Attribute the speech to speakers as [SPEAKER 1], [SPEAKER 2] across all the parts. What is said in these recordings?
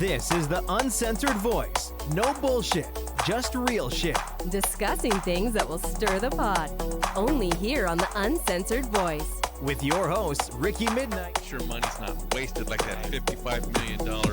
[SPEAKER 1] This is the Uncensored Voice. No bullshit, just real shit.
[SPEAKER 2] Discussing things that will stir the pot. Only here on the Uncensored Voice.
[SPEAKER 1] With your host, Ricky Midnight.
[SPEAKER 3] Sure money's not wasted like that $55 million.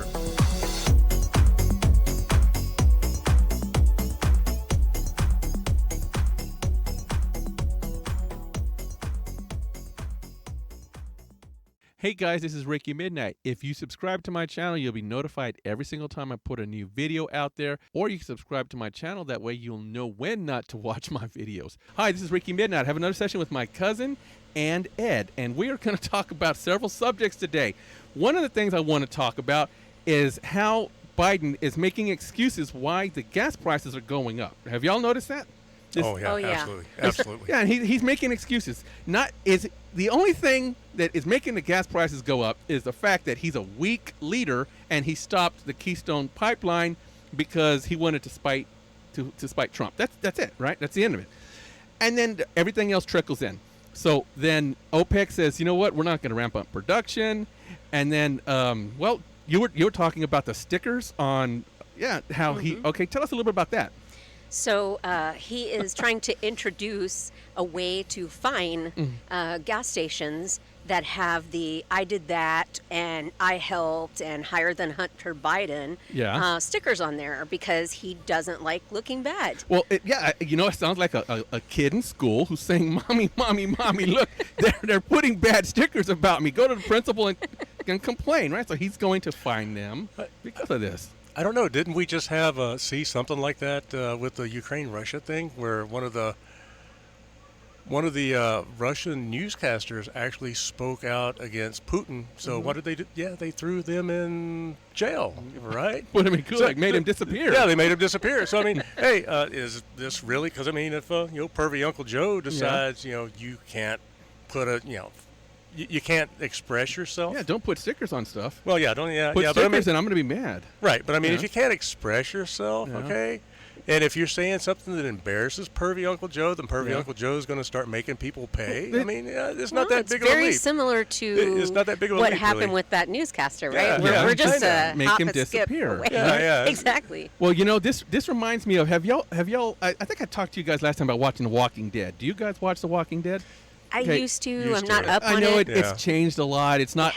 [SPEAKER 3] Hey guys, this is Ricky Midnight. If you subscribe to my channel, you'll be notified every single time I put a new video out there, or you can subscribe to my channel. That way you'll know when not to watch my videos. Hi, this is Ricky Midnight. I have another session with my cousin and Ed, and we are going to talk about several subjects today. One of the things I want to talk about is how Biden is making excuses why the gas prices are going up. Have y'all noticed that?
[SPEAKER 4] Absolutely.
[SPEAKER 3] Yeah, and he's making excuses. The only thing that is making the gas prices go up is the fact that he's a weak leader and he stopped the Keystone Pipeline because he wanted to spite Trump. That's it, right? That's the end of it. And then everything else trickles in. So then OPEC says, you know what? We're not going to ramp up production. And then, you were talking about the stickers on, how he. Okay, tell us a little bit about that.
[SPEAKER 4] So he is trying to introduce a way to fine gas stations that have the "I did that" and "I helped" and "higher than Hunter Biden" stickers on there because he doesn't like looking bad.
[SPEAKER 3] Well, it sounds like a kid in school who's saying, "Mommy, mommy, mommy, look, they're putting bad stickers about me. Go to the principal and complain," right? So he's going to fine them because of this.
[SPEAKER 5] I don't know. Didn't we just have see something like that with the Ukraine-Russia thing, where one of the Russian newscasters actually spoke out against Putin? So what did they do? Yeah, they threw them in jail, right?
[SPEAKER 3] Put him in Gulag, made him disappear.
[SPEAKER 5] Yeah, they made him disappear. So I mean, hey, is this really? Because I mean, if pervy Uncle Joe decides, you can't put you can't express yourself.
[SPEAKER 3] Yeah, don't put stickers on stuff.
[SPEAKER 5] Well,
[SPEAKER 3] Put stickers and I'm going to be mad.
[SPEAKER 5] Right, but I mean, if you can't express yourself, okay, and if you're saying something that embarrasses pervy Uncle Joe, then pervy Uncle Joe is going to start making people pay. I mean, it's not that big of a leap.
[SPEAKER 4] It's very similar to
[SPEAKER 5] it's not that big of a
[SPEAKER 4] what
[SPEAKER 5] leap,
[SPEAKER 4] happened
[SPEAKER 5] really.
[SPEAKER 4] with that newscaster, right?
[SPEAKER 5] Yeah.
[SPEAKER 4] We're just
[SPEAKER 3] make
[SPEAKER 4] hop
[SPEAKER 3] him
[SPEAKER 4] and skip
[SPEAKER 3] disappear.
[SPEAKER 4] away.
[SPEAKER 5] Yeah.
[SPEAKER 4] Exactly.
[SPEAKER 3] Well, this reminds me of have y'all? I think I talked to you guys last time about watching The Walking Dead. Do you guys watch The Walking Dead?
[SPEAKER 4] I used to. I'm not up
[SPEAKER 3] I
[SPEAKER 4] on
[SPEAKER 3] know
[SPEAKER 4] it.
[SPEAKER 3] it's changed a lot. It's not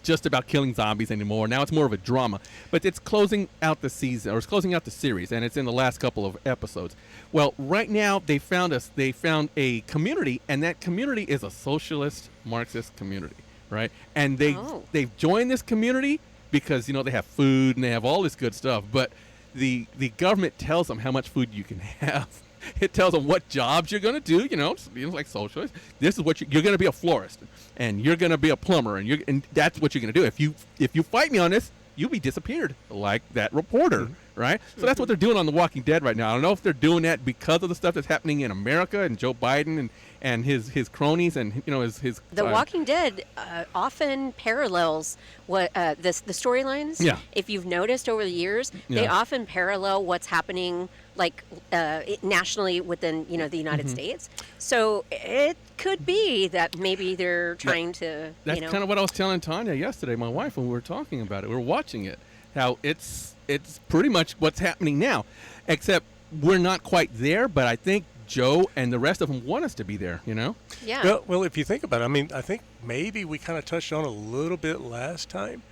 [SPEAKER 3] just about killing zombies anymore. Now it's more of a drama. But it's closing out the season, or it's closing out the series, and it's in the last couple of episodes. Well, right now they found a community, and that community is a socialist Marxist community, right? And they've joined this community because they have food and they have all this good stuff. But the government tells them how much food you can have. It tells them what jobs you're going to do, like socialists. This is what you're going to be a florist, and you're going to be a plumber, and that's what you're going to do. If you fight me on this, you'll be disappeared, like that reporter, right? So that's what they're doing on The Walking Dead right now. I don't know if they're doing that because of the stuff that's happening in America and Joe Biden and his cronies and his.
[SPEAKER 4] The Walking Dead often parallels what the storylines.
[SPEAKER 3] Yeah.
[SPEAKER 4] If you've noticed over the years, they often parallel what's happening nationally within the United States. So it could be that maybe they're trying to.
[SPEAKER 3] That's kind of what I was telling Tanya yesterday, my wife, when we were talking about it. We were watching it. How it's pretty much what's happening now, except we're not quite there. But I think Joe and the rest of them want us to be there.
[SPEAKER 4] Yeah.
[SPEAKER 5] Well, if you think about it, I mean, I think maybe we kind of touched on a little bit last time.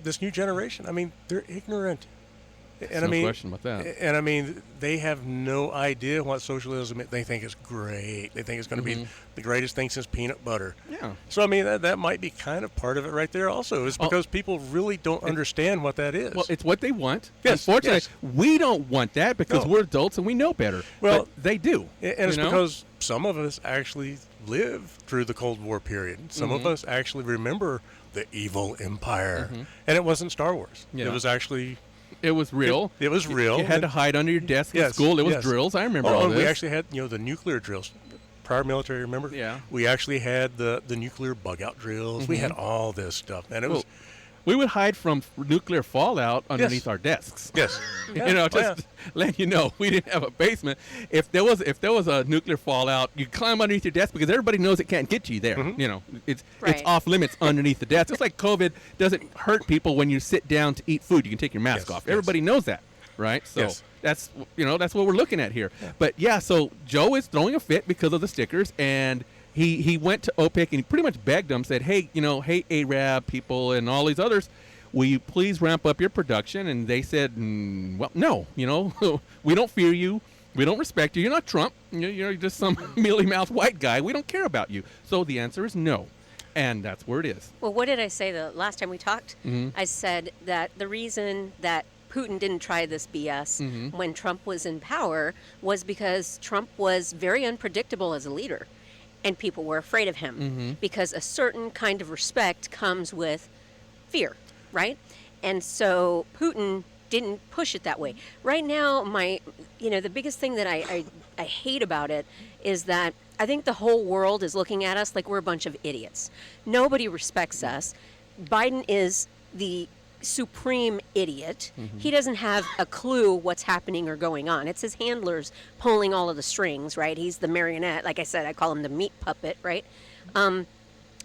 [SPEAKER 5] This new generation, I mean, they're ignorant.
[SPEAKER 3] No question about that.
[SPEAKER 5] And I mean, they have no idea what socialism is. They think it's great. They think it's going to be the greatest thing since peanut butter.
[SPEAKER 3] Yeah.
[SPEAKER 5] So I mean, that might be kind of part of it right there. Also, is because people really don't understand what that is.
[SPEAKER 3] Well, it's what they want.
[SPEAKER 5] Yes.
[SPEAKER 3] Unfortunately, we don't want that because we're adults and we know better.
[SPEAKER 5] Well,
[SPEAKER 3] but they do.
[SPEAKER 5] And it's because some of us actually lived through the Cold War period. Some of us actually remember the evil empire, and it wasn't Star Wars.
[SPEAKER 3] Yeah.
[SPEAKER 5] It was actually.
[SPEAKER 3] It was real.
[SPEAKER 5] It was real.
[SPEAKER 3] You had to hide under your desk in school. It was drills. I remember all this.
[SPEAKER 5] We actually had, the nuclear drills. Prior military, remember?
[SPEAKER 3] Yeah.
[SPEAKER 5] We actually had the nuclear bug-out drills. We had all this stuff. And it was
[SPEAKER 3] we would hide from nuclear fallout underneath our desks.
[SPEAKER 5] Yes.
[SPEAKER 3] You know, just letting you know, we didn't have a basement. If there was a nuclear fallout, you climb underneath your desk because everybody knows it can't get you there. You know, it's off limits underneath the desk. It's like COVID doesn't hurt people when you sit down to eat food. You can take your mask off. Everybody knows that, right? So that's that's what we're looking at here. Yeah. But yeah, so Joe is throwing a fit because of the stickers, and he went to OPEC and he pretty much begged them, said, hey, hey Arab people and all these others, will you please ramp up your production? And they said, well, no, we don't fear you. We don't respect you. You're not Trump. You're just some mealy-mouthed white guy. We don't care about you. So the answer is no. And that's where it is.
[SPEAKER 4] Well, what did I say the last time we talked? I said that the reason that Putin didn't try this BS when Trump was in power was because Trump was very unpredictable as a leader. And people were afraid of him because a certain kind of respect comes with fear, right? And so Putin didn't push it that way. Right now, the biggest thing that I hate about it is that I think the whole world is looking at us like we're a bunch of idiots. Nobody respects us. Biden is the supreme idiot. He doesn't have a clue what's happening or going on. It's his handlers pulling all of the strings, right? He's the marionette. Like I said, I call him the meat puppet, right?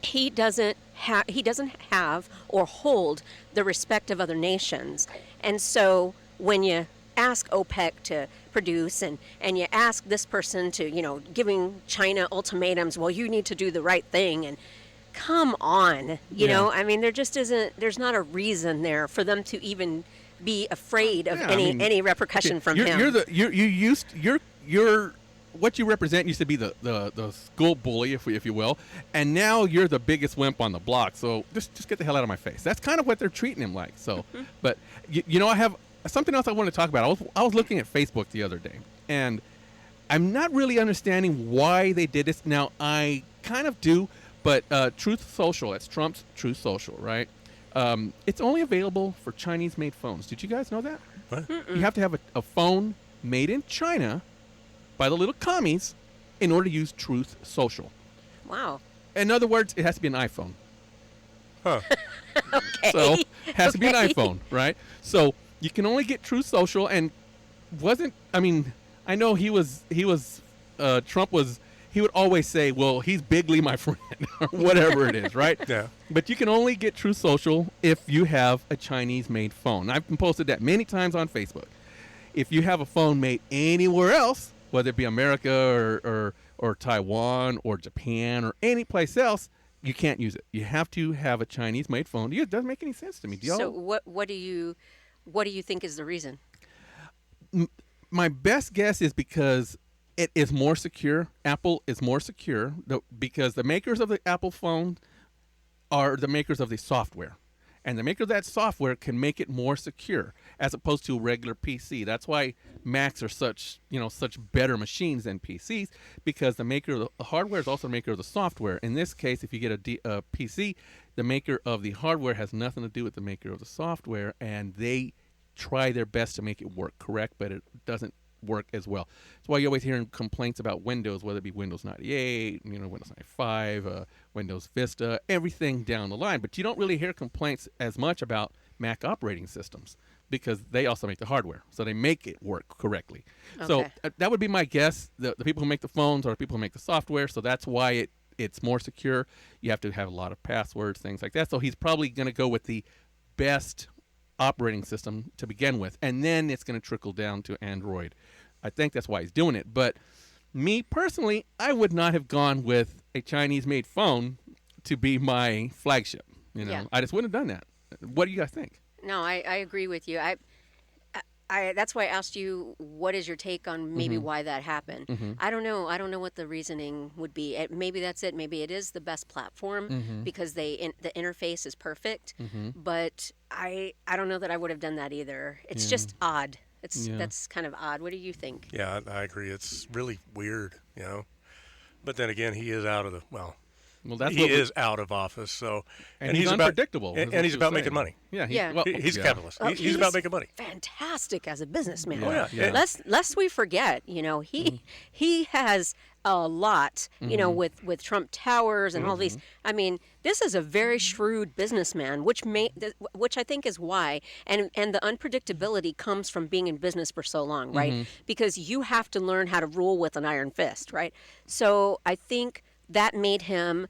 [SPEAKER 4] He doesn't have or hold the respect of other nations. And so when you ask OPEC to produce and you ask this person to, giving China ultimatums, well, you need to do the right thing, and come on, I mean, there's not a reason there for them to even be afraid of any repercussion from him.
[SPEAKER 3] You're what you represent used to be the school bully, if you will, and now you're the biggest wimp on the block. So just get the hell out of my face. That's kind of what they're treating him like. So, but I have something else I want to talk about. I was looking at Facebook the other day, and I'm not really understanding why they did this. Now I kind of do. But Truth Social, that's Trump's Truth Social, right? It's only available for Chinese-made phones. Did you guys know that?
[SPEAKER 5] What?
[SPEAKER 3] You have to have a phone made in China by the little commies in order to use Truth Social.
[SPEAKER 4] Wow.
[SPEAKER 3] In other words, it has to be an iPhone.
[SPEAKER 5] Huh.
[SPEAKER 4] Okay.
[SPEAKER 3] So it has to be an iPhone, right? So you can only get Truth Social, and I know Trump was, he would always say, well, he's bigly my friend, or whatever it is, right?
[SPEAKER 5] Yeah.
[SPEAKER 3] But you can only get Truth Social if you have a Chinese-made phone. I've posted that many times on Facebook. If you have a phone made anywhere else, whether it be America or Taiwan or Japan or any place else, you can't use it. You have to have a Chinese-made phone. It doesn't make any sense to me.
[SPEAKER 4] So what do you think is the reason?
[SPEAKER 3] My best guess is because it is more secure. Apple is more secure because the makers of the Apple phone are the makers of the software. And the maker of that software can make it more secure as opposed to a regular PC. That's why Macs are such better machines than PCs, because the maker of the hardware is also the maker of the software. In this case, if you get a PC, the maker of the hardware has nothing to do with the maker of the software, and they try their best to make it work correct, but it doesn't work as well. That's why you're always hearing complaints about Windows, whether it be Windows 98, Windows 95, Windows Vista, everything down the line. But you don't really hear complaints as much about Mac operating systems because they also make the hardware, so they make it work correctly. Okay. So that would be my guess. The people who make the phones are the people who make the software, so that's why it's more secure. You have to have a lot of passwords, things like that. So he's probably going to go with the best operating system to begin with, and then it's going to trickle down to Android. I think that's why he's doing it. But me personally, I would not have gone with a Chinese-made phone to be my flagship.
[SPEAKER 4] Yeah.
[SPEAKER 3] I just wouldn't have done that. What do you guys think?
[SPEAKER 4] No, I agree with you. I that's why I asked you, what is your take on maybe why that happened? I don't know. I don't know what the reasoning would be. Maybe that's it. Maybe it is the best platform because the interface is perfect. But I don't know that I would have done that either. It's just odd. That's kind of odd. What do you think?
[SPEAKER 5] Yeah, I agree. It's really weird, But then again, he is out of the
[SPEAKER 3] Well, that's
[SPEAKER 5] he
[SPEAKER 3] what
[SPEAKER 5] is out of office. So,
[SPEAKER 3] and he's
[SPEAKER 5] About,
[SPEAKER 3] unpredictable.
[SPEAKER 5] and he's about making money.
[SPEAKER 3] Yeah,
[SPEAKER 4] Yeah.
[SPEAKER 3] well,
[SPEAKER 5] He's a
[SPEAKER 3] yeah.
[SPEAKER 5] capitalist.
[SPEAKER 4] Oh,
[SPEAKER 5] He's about making money.
[SPEAKER 4] Fantastic as a businessman.
[SPEAKER 3] Yeah. Oh, yeah. Yeah.
[SPEAKER 4] Lest we forget, he has a lot, with Trump Towers and all these. I mean, this is a very shrewd businessman, which I think is why, and the unpredictability comes from being in business for so long, right? Because you have to learn how to rule with an iron fist, right? So I think that made him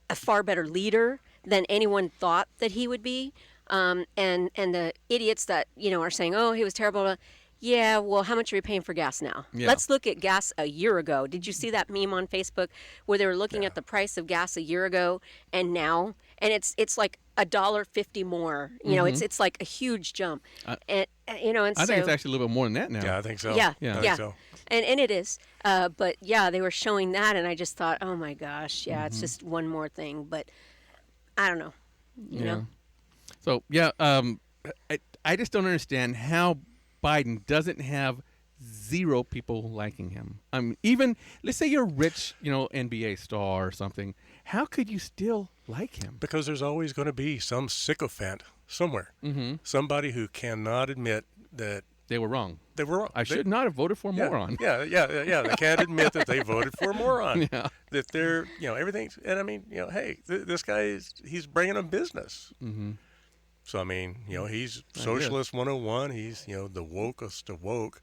[SPEAKER 4] a far better leader than anyone thought that he would be. And the idiots that are saying, "Oh, he was terrible." Yeah, well, how much are we paying for gas now?
[SPEAKER 3] Yeah.
[SPEAKER 4] Let's look at gas a year ago. Did you see that meme on Facebook where they were looking at the price of gas a year ago and now? And it's like $1.50 more. It's like a huge jump. And
[SPEAKER 3] I
[SPEAKER 4] so
[SPEAKER 3] think it's actually a little bit more than that now.
[SPEAKER 5] Yeah, I think so.
[SPEAKER 4] yeah,
[SPEAKER 5] I think so.
[SPEAKER 4] And it is. But yeah, they were showing that, and I just thought, oh my gosh, yeah, it's just one more thing. But I don't know, you know.
[SPEAKER 3] So yeah, I just don't understand how Biden doesn't have zero people liking him. I mean, even let's say you're a rich, NBA star or something. How could you still like him?
[SPEAKER 5] Because there's always going to be some sycophant somewhere. Somebody who cannot admit that
[SPEAKER 3] They were wrong.
[SPEAKER 5] they were wrong.
[SPEAKER 3] I should not have voted for a moron.
[SPEAKER 5] Yeah. They can't admit that they voted for a moron.
[SPEAKER 3] Yeah.
[SPEAKER 5] That they're, everything's. And I mean, hey, this guy he's bringing them business. So I mean, he's socialist 101. He's the wokest of woke.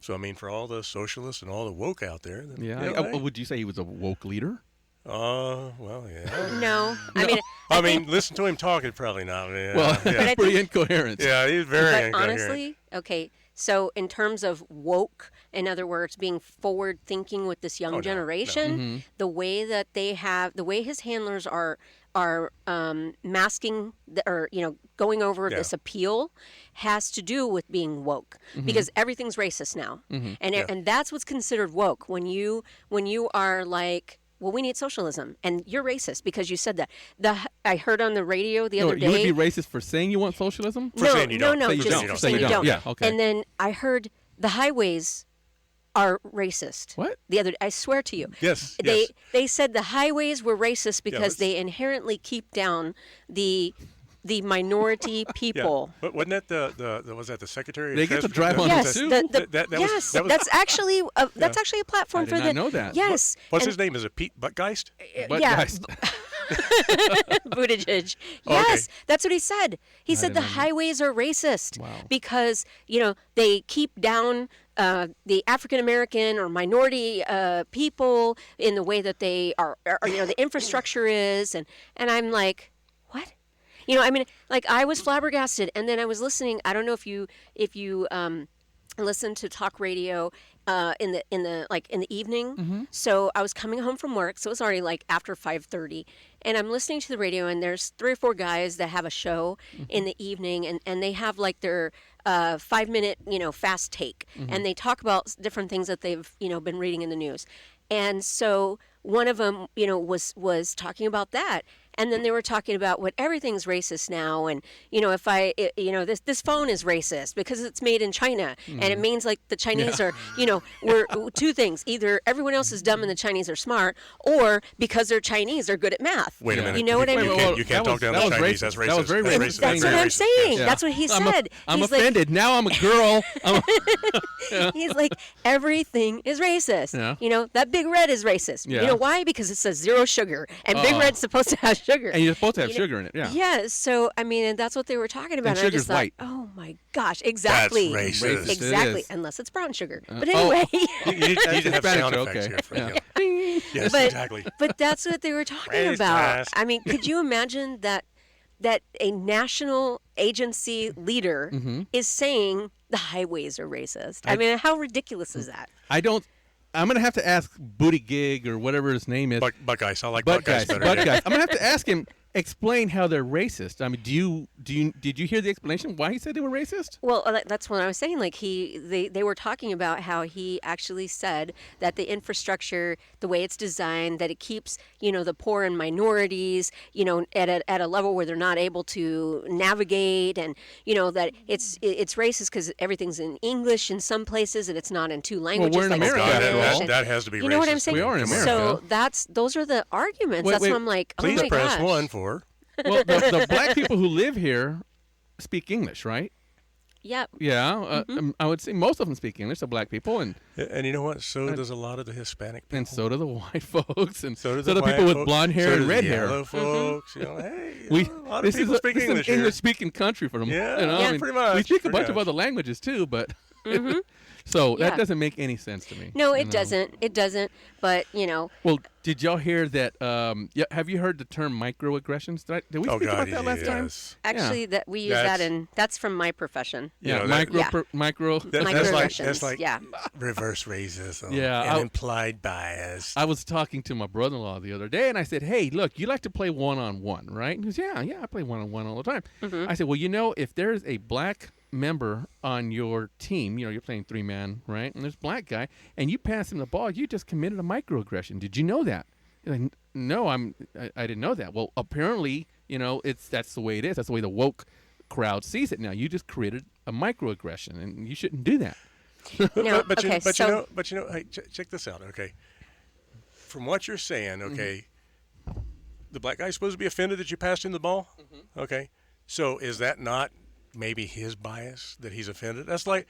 [SPEAKER 5] So I mean, for all the socialists and all the woke out there, then, hey.
[SPEAKER 3] Would you say he was a woke leader?
[SPEAKER 5] Well, yeah.
[SPEAKER 4] No, I mean,
[SPEAKER 5] I mean, listen to him talking, probably not. Yeah,
[SPEAKER 3] Well,
[SPEAKER 5] yeah.
[SPEAKER 3] that's pretty incoherent.
[SPEAKER 5] Yeah, he's very
[SPEAKER 4] but
[SPEAKER 5] incoherent.
[SPEAKER 4] honestly, okay. So in terms of woke, in other words, being forward thinking with this young generation, the way that the way his handlers are masking or going over this appeal has to do with being woke because everything's racist now, and that's what's considered woke when you are like, well, we need socialism, and you're racist because you said that. I heard on the radio the other day.
[SPEAKER 3] You would be racist for saying you want socialism?
[SPEAKER 5] For saying you don't.
[SPEAKER 4] No,
[SPEAKER 5] Saying you
[SPEAKER 4] just
[SPEAKER 5] don't.
[SPEAKER 4] saying you don't.
[SPEAKER 3] Yeah, okay.
[SPEAKER 4] And then I heard the highways are racist.
[SPEAKER 3] What?
[SPEAKER 4] The other, I swear to you.
[SPEAKER 5] Yes.
[SPEAKER 4] They said the highways were racist because
[SPEAKER 5] Yeah,
[SPEAKER 4] they inherently keep down the minority people.
[SPEAKER 5] Yeah. But wasn't that the was that the Secretary?
[SPEAKER 3] They
[SPEAKER 5] of
[SPEAKER 3] get to
[SPEAKER 5] Transport-
[SPEAKER 3] drive on
[SPEAKER 4] Yes,
[SPEAKER 3] too?
[SPEAKER 4] yes,
[SPEAKER 5] that was-
[SPEAKER 4] that's actually a platform
[SPEAKER 3] I did
[SPEAKER 4] for
[SPEAKER 3] not
[SPEAKER 4] the.
[SPEAKER 3] know that.
[SPEAKER 4] Yes.
[SPEAKER 5] What's
[SPEAKER 4] and-
[SPEAKER 5] his name? Is it Pete Butgeist?
[SPEAKER 3] But
[SPEAKER 4] yeah.
[SPEAKER 3] guys,
[SPEAKER 4] Buttigieg. Yes, that's what he said. He said the
[SPEAKER 3] didn't know.
[SPEAKER 4] highways are racist
[SPEAKER 3] Wow.
[SPEAKER 4] because they keep down the African American or minority people in the way that they are the infrastructure is, and I'm like, what? I mean, like I was flabbergasted, and then I was listening. I don't know if you listen to talk radio in the evening. So I was coming home from work, so it was already like after 5:30, and I'm listening to the radio, and there's 3 or 4 guys that have a show in the evening, and they have like their 5-minute fast take, and they talk about different things that they've been reading in the news, and so one of them was talking about that. And then they were talking about what everything's racist now, and if this phone is racist because it's made in China, and it means like the Chinese are we're 2 things: either everyone else is dumb and the Chinese are smart, or because they're Chinese they're good at math.
[SPEAKER 5] Wait a minute.
[SPEAKER 4] You know what I mean?
[SPEAKER 5] You can't talk down
[SPEAKER 3] that
[SPEAKER 5] the
[SPEAKER 3] was
[SPEAKER 5] Chinese.
[SPEAKER 3] racist.
[SPEAKER 5] That's racist.
[SPEAKER 3] That was very
[SPEAKER 5] That's
[SPEAKER 3] racist.
[SPEAKER 4] That's what
[SPEAKER 5] very
[SPEAKER 4] I'm
[SPEAKER 5] racist.
[SPEAKER 4] saying.
[SPEAKER 5] Yeah.
[SPEAKER 4] That's what he said.
[SPEAKER 3] I'm
[SPEAKER 4] He's like-
[SPEAKER 3] offended. Now I'm a girl.
[SPEAKER 4] He's like, everything is racist.
[SPEAKER 3] Yeah.
[SPEAKER 4] That Big Red is racist.
[SPEAKER 3] Yeah.
[SPEAKER 4] You know why? Because it says 0 sugar, and Big
[SPEAKER 3] Oh.
[SPEAKER 4] Red's supposed to have sugar.
[SPEAKER 3] And you're supposed to have sugar in it. Yeah.
[SPEAKER 4] Yeah, so I mean, and that's what they were talking about.
[SPEAKER 3] And
[SPEAKER 4] I
[SPEAKER 3] sugar's
[SPEAKER 4] just thought,
[SPEAKER 3] white.
[SPEAKER 4] oh my gosh, exactly.
[SPEAKER 5] That's
[SPEAKER 3] Racist.
[SPEAKER 5] racist.
[SPEAKER 4] Exactly,
[SPEAKER 3] It is.
[SPEAKER 4] unless it's brown sugar. But
[SPEAKER 3] oh.
[SPEAKER 4] anyway,
[SPEAKER 5] You need to have
[SPEAKER 3] Spanish,
[SPEAKER 5] sound effects
[SPEAKER 3] okay.
[SPEAKER 5] here. For,
[SPEAKER 3] Yeah.
[SPEAKER 5] Yes,
[SPEAKER 4] But-
[SPEAKER 5] exactly.
[SPEAKER 4] but that's what they were talking
[SPEAKER 5] Racist.
[SPEAKER 4] about. I mean, could you imagine that a national agency leader is saying the highways are racist? I mean, how ridiculous is that?
[SPEAKER 3] I'm going to have to ask Booty Gig or whatever his name is.
[SPEAKER 5] Buckeyes. I like
[SPEAKER 3] Butt
[SPEAKER 5] Buckeyes
[SPEAKER 3] guys.
[SPEAKER 5] better.
[SPEAKER 3] Butt
[SPEAKER 5] yeah.
[SPEAKER 3] guys. I'm going to have to ask him, explain how they're racist. I mean, did you hear the explanation why he said they were racist?
[SPEAKER 4] Well, that's what I was saying. Like they were talking about how he actually said that the infrastructure, the way it's designed, that it keeps the poor and minorities at a level where they're not able to navigate, and that it's racist because everything's in English in some places and it's not in two languages.
[SPEAKER 3] Well, we're in
[SPEAKER 4] like
[SPEAKER 3] America.
[SPEAKER 4] Spanish,
[SPEAKER 5] that has to be racist.
[SPEAKER 4] You know what I'm saying?
[SPEAKER 3] We are in America.
[SPEAKER 4] So those are the arguments.
[SPEAKER 3] Wait,
[SPEAKER 4] that's
[SPEAKER 3] wait.
[SPEAKER 4] why I'm like, oh
[SPEAKER 5] Please
[SPEAKER 4] my
[SPEAKER 5] press
[SPEAKER 4] gosh.
[SPEAKER 5] 1 for.
[SPEAKER 3] Well, the black people who live here speak English, right?
[SPEAKER 4] Yep.
[SPEAKER 3] Yeah, I would say most of them speak English, the black people, and
[SPEAKER 5] And you know what? So does a lot of the Hispanic people.
[SPEAKER 3] so do the white folks, and
[SPEAKER 5] So do
[SPEAKER 3] the
[SPEAKER 5] the
[SPEAKER 3] people
[SPEAKER 5] white
[SPEAKER 3] with
[SPEAKER 5] folks,
[SPEAKER 3] blonde hair
[SPEAKER 5] so
[SPEAKER 3] and
[SPEAKER 5] do
[SPEAKER 3] red
[SPEAKER 5] the
[SPEAKER 3] hair.
[SPEAKER 5] yellow folks. Hey,
[SPEAKER 3] We
[SPEAKER 5] a lot of
[SPEAKER 3] this
[SPEAKER 5] people
[SPEAKER 3] is
[SPEAKER 5] speak
[SPEAKER 3] this is
[SPEAKER 5] English
[SPEAKER 3] an
[SPEAKER 5] here.
[SPEAKER 3] English-speaking country for them.
[SPEAKER 5] Yeah,
[SPEAKER 3] I
[SPEAKER 5] yeah,
[SPEAKER 3] mean,
[SPEAKER 5] pretty much,
[SPEAKER 3] we speak a
[SPEAKER 5] pretty
[SPEAKER 3] bunch of
[SPEAKER 5] much.
[SPEAKER 3] other languages too, but so
[SPEAKER 4] Yeah.
[SPEAKER 3] that doesn't make any sense to me.
[SPEAKER 4] No,
[SPEAKER 3] you
[SPEAKER 4] it
[SPEAKER 3] know.
[SPEAKER 4] doesn't. It doesn't. But
[SPEAKER 3] Well, did y'all hear that? Have you heard the term microaggressions? Did we
[SPEAKER 5] Oh
[SPEAKER 3] speak
[SPEAKER 5] God,
[SPEAKER 3] about that last time?
[SPEAKER 5] yes.
[SPEAKER 4] actually, that we use that
[SPEAKER 5] That's-
[SPEAKER 4] in that's from my profession.
[SPEAKER 3] Yeah,
[SPEAKER 5] know, that-
[SPEAKER 3] micro.
[SPEAKER 5] That's like
[SPEAKER 4] Microaggressions, yeah.
[SPEAKER 5] reverse racism.
[SPEAKER 3] Yeah,
[SPEAKER 5] and
[SPEAKER 3] I-
[SPEAKER 5] implied bias.
[SPEAKER 3] I was talking to my brother-in-law the other day, and I said, "Hey, look, you like to play one-on-one, right?" And he goes, "Yeah, I play one-on-one all the time." I said, "Well, if there's a black member on your team, you're playing 3-man, right? And there's a black guy, and you pass him the ball, you just committed a microaggression. Did you know that?" He's like, "No, I didn't know that." Well, apparently, that's the way it is. That's the way the woke crowd sees it now. You just created a microaggression, and you shouldn't do that.
[SPEAKER 4] No,
[SPEAKER 5] but
[SPEAKER 4] okay, so
[SPEAKER 5] hey, check this out, okay? From what you're saying, okay, the black guy's supposed to be offended that you passed him the ball, okay? So is that not maybe his bias that he's offended? That's like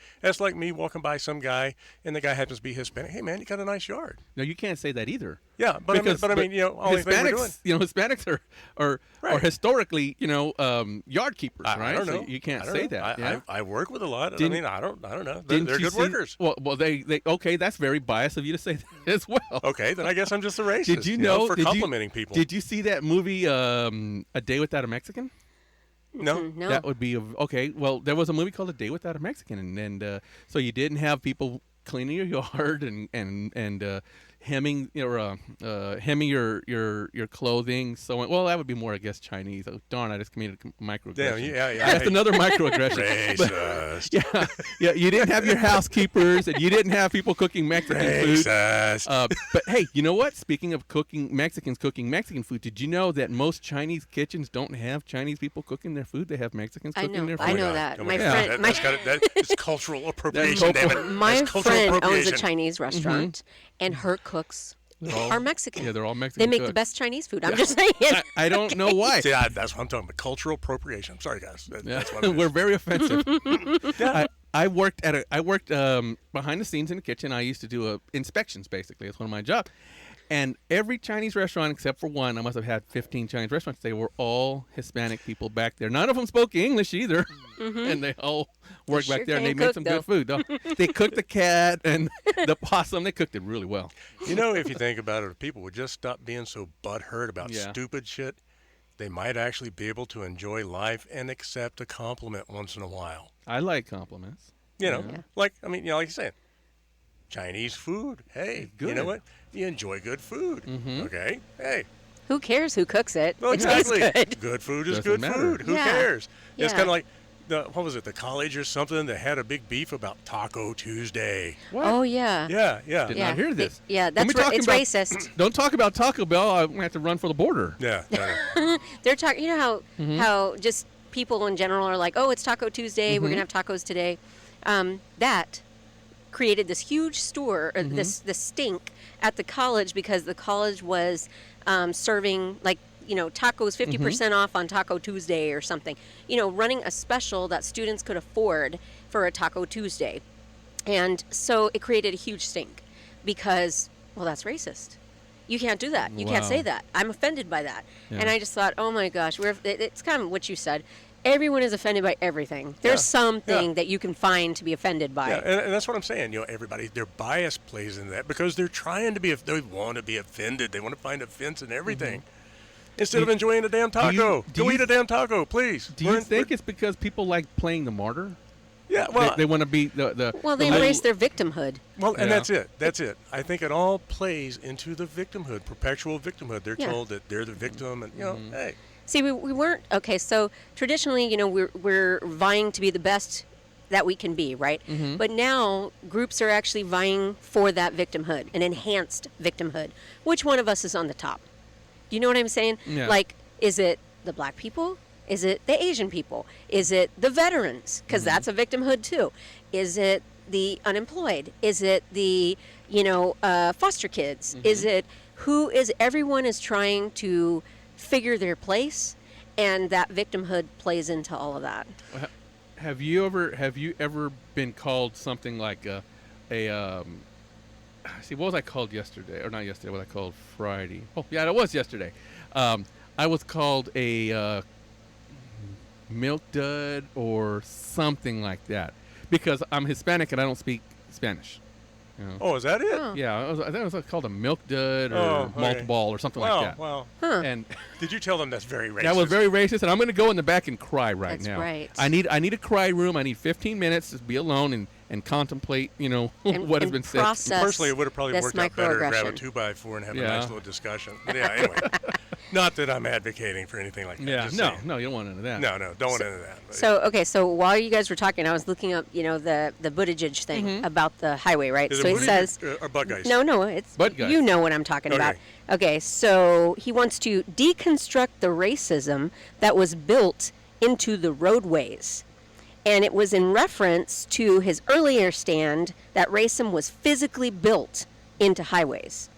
[SPEAKER 5] me walking by some guy and the guy happens to be Hispanic. Hey man, you got a nice yard.
[SPEAKER 3] No, you can't say that either.
[SPEAKER 5] Yeah, but I mean, only thing we're doing.
[SPEAKER 3] Hispanics are
[SPEAKER 5] Right.
[SPEAKER 3] historically, yard keepers, right?
[SPEAKER 5] I don't know.
[SPEAKER 3] So you can't
[SPEAKER 5] I don't
[SPEAKER 3] say
[SPEAKER 5] know.
[SPEAKER 3] that. Yeah.
[SPEAKER 5] I work with a lot.
[SPEAKER 3] Didn't-
[SPEAKER 5] I don't know.
[SPEAKER 3] Didn't
[SPEAKER 5] They're
[SPEAKER 3] you
[SPEAKER 5] good
[SPEAKER 3] see-
[SPEAKER 5] workers.
[SPEAKER 3] Well, they okay. That's very biased of you to say that as well.
[SPEAKER 5] Okay, then I guess I'm just a racist.
[SPEAKER 3] Did you know
[SPEAKER 5] for complimenting people?
[SPEAKER 3] Did you see that movie, A Day Without a Mexican?
[SPEAKER 5] No.
[SPEAKER 4] no.
[SPEAKER 3] That would be okay. Well, there was a movie called A Day Without a Mexican, and so you didn't have people cleaning your yard and hemming hemming your clothing. So well, that would be more, I guess, Chinese. Oh, darn, I just committed a microaggression.
[SPEAKER 5] Damn, yeah.
[SPEAKER 3] That's
[SPEAKER 5] hey,
[SPEAKER 3] another microaggression. But-
[SPEAKER 5] Racist.
[SPEAKER 3] yeah. You didn't have your housekeepers, and you didn't have people cooking Mexican food.
[SPEAKER 5] Racist.
[SPEAKER 3] But hey, you know what? Speaking of Mexicans cooking Mexican food, did you know that most Chinese kitchens don't have Chinese people cooking their food? They have Mexicans
[SPEAKER 4] I
[SPEAKER 3] cooking
[SPEAKER 4] know.
[SPEAKER 3] their food.
[SPEAKER 4] I know
[SPEAKER 5] God.
[SPEAKER 4] that.
[SPEAKER 5] Oh
[SPEAKER 4] My
[SPEAKER 5] God.
[SPEAKER 4] friend, my,
[SPEAKER 5] That's cultural appropriation,
[SPEAKER 3] cultural-
[SPEAKER 5] damn it.
[SPEAKER 4] my
[SPEAKER 5] That's cultural
[SPEAKER 4] friend owns a
[SPEAKER 5] appropriation.
[SPEAKER 4] Chinese restaurant, and her cooks
[SPEAKER 3] all-
[SPEAKER 4] are Mexican.
[SPEAKER 3] Yeah, they're all
[SPEAKER 4] They
[SPEAKER 3] Mexican.
[SPEAKER 4] make the
[SPEAKER 3] cooks.
[SPEAKER 4] best Chinese food. I'm just saying.
[SPEAKER 3] I don't know why.
[SPEAKER 5] See, that's what I'm talking about. Cultural appropriation. I'm sorry, guys. That's what it is.
[SPEAKER 3] We're very offensive. I worked behind the scenes in the kitchen. I used to do inspections, basically. It's one of my jobs. And every Chinese restaurant, except for one, I must have had 15 Chinese restaurants, they were all Hispanic people back there. None of them spoke English either. And they all worked
[SPEAKER 4] sure
[SPEAKER 3] back there, and
[SPEAKER 4] can
[SPEAKER 3] they made
[SPEAKER 4] cook,
[SPEAKER 3] some
[SPEAKER 4] though.
[SPEAKER 3] good food. Oh, they cooked the cat and the possum. They cooked it really well.
[SPEAKER 5] If you think about it, if people would just stop being so butthurt about
[SPEAKER 3] Yeah.
[SPEAKER 5] stupid shit, they might actually be able to enjoy life and accept a compliment once in a while.
[SPEAKER 3] I like compliments.
[SPEAKER 5] Like you're saying, Chinese food. Hey, you know
[SPEAKER 3] good.
[SPEAKER 5] what? You enjoy good food. Okay. Hey.
[SPEAKER 4] Who cares who cooks it?
[SPEAKER 5] Well,
[SPEAKER 4] it
[SPEAKER 5] exactly.
[SPEAKER 4] tastes good.
[SPEAKER 5] Good food is
[SPEAKER 3] Doesn't
[SPEAKER 5] good
[SPEAKER 3] matter.
[SPEAKER 5] food. Who
[SPEAKER 4] Yeah.
[SPEAKER 5] cares? It's
[SPEAKER 4] Yeah.
[SPEAKER 5] kind of like the college or something that had a big beef about Taco Tuesday.
[SPEAKER 4] Oh yeah.
[SPEAKER 5] Yeah.
[SPEAKER 3] Did
[SPEAKER 4] Yeah.
[SPEAKER 3] not hear this.
[SPEAKER 4] Yeah,
[SPEAKER 3] When
[SPEAKER 4] that's
[SPEAKER 3] we talk
[SPEAKER 4] it's
[SPEAKER 3] about-
[SPEAKER 4] racist.
[SPEAKER 3] Don't talk about Taco Bell. I'm going to have to run for the border.
[SPEAKER 5] Yeah.
[SPEAKER 4] They're talking. You know how just people in general are like, oh, it's Taco Tuesday. We're gonna have tacos today. That created this huge store, or this stink at the college because the college was serving tacos 50% off on Taco Tuesday or something. Running a special that students could afford for a Taco Tuesday, and so it created a huge stink because that's racist. You can't do that. You can't
[SPEAKER 3] Wow.
[SPEAKER 4] say that. I'm offended by that.
[SPEAKER 3] Yeah.
[SPEAKER 4] And I just thought, oh my gosh, it's kind of what you said. Everyone is offended by everything. There's something that you can find to be offended by.
[SPEAKER 5] Yeah, and that's what I'm saying. Everybody, their bias plays into that because they're trying to they want to be offended. They want to find offense in everything. Instead of enjoying a damn taco, go eat a damn taco, please.
[SPEAKER 3] Do you think it's because people like playing the martyr?
[SPEAKER 5] Yeah, well,
[SPEAKER 3] They want to be the
[SPEAKER 4] Well, they
[SPEAKER 3] the
[SPEAKER 4] embrace their victimhood.
[SPEAKER 5] and
[SPEAKER 3] Yeah.
[SPEAKER 5] that's it. That's it. I think it all plays into the victimhood, perpetual victimhood. They're
[SPEAKER 4] Yeah.
[SPEAKER 5] told that they're the victim, and hey,
[SPEAKER 4] See, we weren't okay. So traditionally, we're vying to be the best that we can be, right?
[SPEAKER 3] Mm-hmm.
[SPEAKER 4] But now groups are actually vying for that victimhood, an enhanced victimhood. Which one of us is on the top? Do you know what I'm saying?
[SPEAKER 3] Yeah.
[SPEAKER 4] Like, is it the black people? Is it the Asian people? Is it the veterans? Because that's a victimhood too. Is it the unemployed? Is it the foster kids? Is it who is? Everyone is trying to figure their place, and that victimhood plays into all of that.
[SPEAKER 3] Have you ever been called something like see, what was I called yesterday? Or not yesterday, what was I called Friday? Oh, yeah, it was yesterday. I was called a milk dud or something like that because I'm Hispanic and I don't speak Spanish.
[SPEAKER 5] Oh, is that it?
[SPEAKER 4] Oh.
[SPEAKER 3] Yeah, I think it was called a milk dud or
[SPEAKER 5] okay.
[SPEAKER 3] malt ball or something like that.
[SPEAKER 5] Wow.
[SPEAKER 4] Huh.
[SPEAKER 3] And
[SPEAKER 5] Did you tell them that's very racist?
[SPEAKER 3] that was very racist, and I'm going to go in the back and cry right
[SPEAKER 4] That's
[SPEAKER 3] now.
[SPEAKER 4] right.
[SPEAKER 3] I need a cry room. I need 15 minutes to be alone and contemplate, what has been said.
[SPEAKER 4] process
[SPEAKER 5] Personally, it would have probably
[SPEAKER 4] this
[SPEAKER 5] worked out better to grab a
[SPEAKER 4] microaggression.
[SPEAKER 5] 2x4 and have a
[SPEAKER 3] Yeah.
[SPEAKER 5] nice little discussion. Yeah, anyway. Not that I'm advocating for anything like that.
[SPEAKER 3] Yeah,
[SPEAKER 5] just
[SPEAKER 3] no,
[SPEAKER 5] saying.
[SPEAKER 3] you don't want into that.
[SPEAKER 5] No, don't want into that.
[SPEAKER 4] So while you guys were talking, I was looking up, the Buttigieg thing about the highway, right?
[SPEAKER 5] Is
[SPEAKER 4] So
[SPEAKER 5] it
[SPEAKER 4] it says
[SPEAKER 5] or Bud Guys?
[SPEAKER 4] no, it's
[SPEAKER 3] Budgeist.
[SPEAKER 4] you know what I'm talking about. Okay, so he wants to deconstruct the racism that was built into the roadways. And it was in reference to his earlier stand that racism was physically built into highways.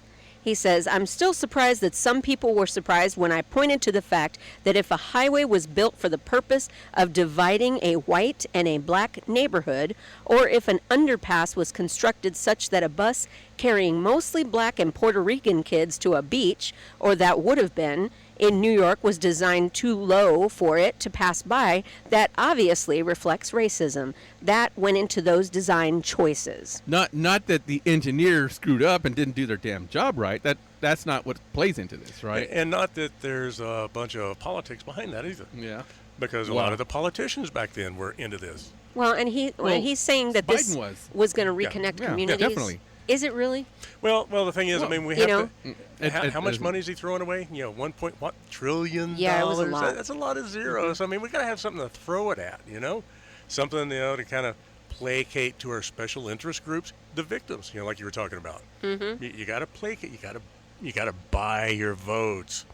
[SPEAKER 4] He says, I'm still surprised that some people were surprised when I pointed to the fact that if a highway was built for the purpose of dividing a white and a black neighborhood, or if an underpass was constructed such that a bus carrying mostly black and Puerto Rican kids to a beach, or that would have been, in New York was designed too low for it to pass by, that obviously reflects racism. That went into those design choices.
[SPEAKER 3] Not that the engineer screwed up and didn't do their damn job right. That's not what plays into this, right?
[SPEAKER 5] And not that there's a bunch of politics behind that either.
[SPEAKER 3] Yeah.
[SPEAKER 5] Because a lot of the politicians back then were into this.
[SPEAKER 4] Well, and he's saying that this
[SPEAKER 3] Biden
[SPEAKER 4] was going to reconnect
[SPEAKER 3] Yeah,
[SPEAKER 4] communities.
[SPEAKER 3] definitely.
[SPEAKER 4] Is it really?
[SPEAKER 5] Well, the thing is, I mean, we
[SPEAKER 4] you
[SPEAKER 5] have
[SPEAKER 4] know,
[SPEAKER 5] to. How much money is he throwing away? $1 trillion.
[SPEAKER 4] Yeah, it was a lot.
[SPEAKER 5] That's a lot of zeros. I mean, we got to have something to throw it at, something to kind of placate to our special interest groups, the victims, like you were talking about.
[SPEAKER 4] Mm-hmm.
[SPEAKER 5] You got to placate. You got to buy your votes.